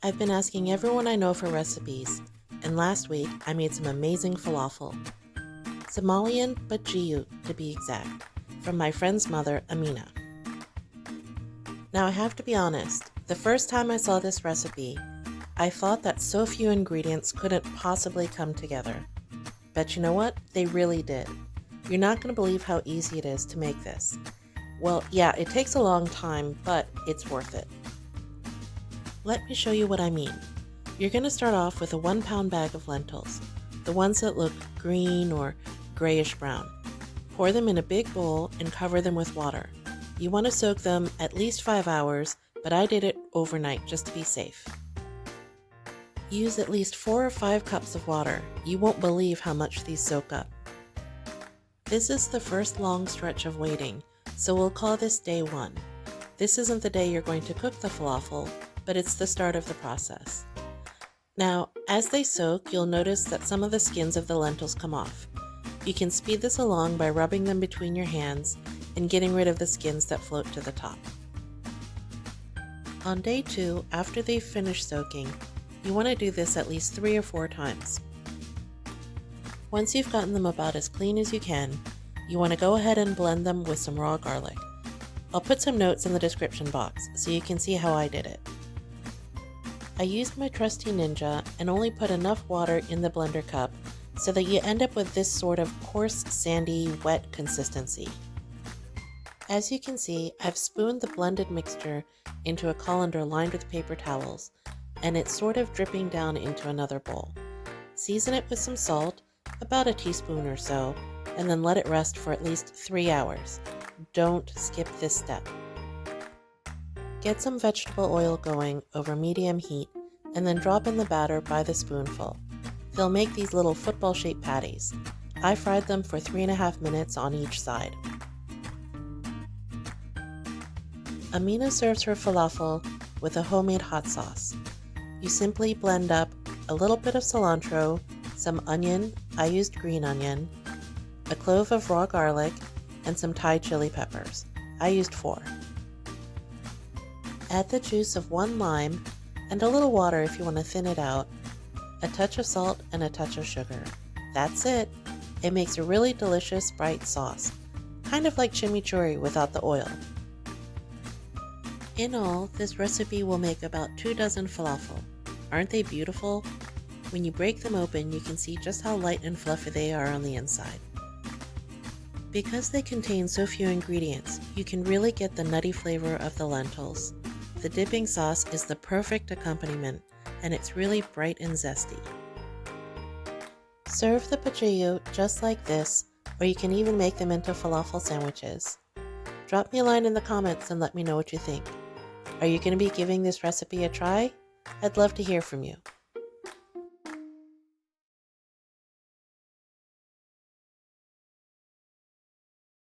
I've been asking everyone I know for recipes, and last week I made some amazing falafel. Somalian Bajiyo to be exact, from my friend's mother, Amina. Now I have to be honest, the first time I saw this recipe, I thought that so few ingredients couldn't possibly come together. But you know what? They really did. You're not going to believe how easy it is to make this. Well, yeah, it takes a long time, but it's worth it. Let me show you what I mean. You're going to start off with a 1-pound bag of lentils, the ones that look green or grayish brown. Pour them in a big bowl and cover them with water. You want to soak them at least 5 hours, but I did it overnight just to be safe. Use at least 4 or 5 cups of water. You won't believe how much these soak up. This is the first long stretch of waiting, so we'll call this day 1. This isn't the day you're going to cook the falafel, but it's the start of the process. Now, as they soak, you'll notice that some of the skins of the lentils come off. You can speed this along by rubbing them between your hands and getting rid of the skins that float to the top. On day 2, after they've finished soaking, you want to do this at least 3 or 4 times. Once you've gotten them about as clean as you can, you want to go ahead and blend them with some raw garlic. I'll put some notes in the description box so you can see how I did it. I used my trusty Ninja and only put enough water in the blender cup so that you end up with this sort of coarse, sandy, wet consistency. As you can see, I've spooned the blended mixture into a colander lined with paper towels, and it's sort of dripping down into another bowl. Season it with some salt, about a teaspoon or so, and then let it rest for at least 3 hours. Don't skip this step. Get some vegetable oil going over medium heat and then drop in the batter by the spoonful. They'll make these little football-shaped patties. I fried them for 3.5 minutes on each side. Amina serves her falafel with a homemade hot sauce. You simply blend up a little bit of cilantro, some onion, I used green onion, a clove of raw garlic, and some Thai chili peppers. I used 4. Add the juice of 1 lime and a little water if you want to thin it out, a touch of salt and a touch of sugar. That's it. It makes a really delicious bright sauce, kind of like chimichurri without the oil. In all, this recipe will make about 2 dozen falafel. Aren't they beautiful? When you break them open, you can see just how light and fluffy they are on the inside. Because they contain so few ingredients, you can really get the nutty flavor of the lentils. The dipping sauce is the perfect accompaniment, and it's really bright and zesty. Serve the bajiyo just like this, or you can even make them into falafel sandwiches. Drop me a line in the comments and let me know what you think. Are you going to be giving this recipe a try? I'd love to hear from you.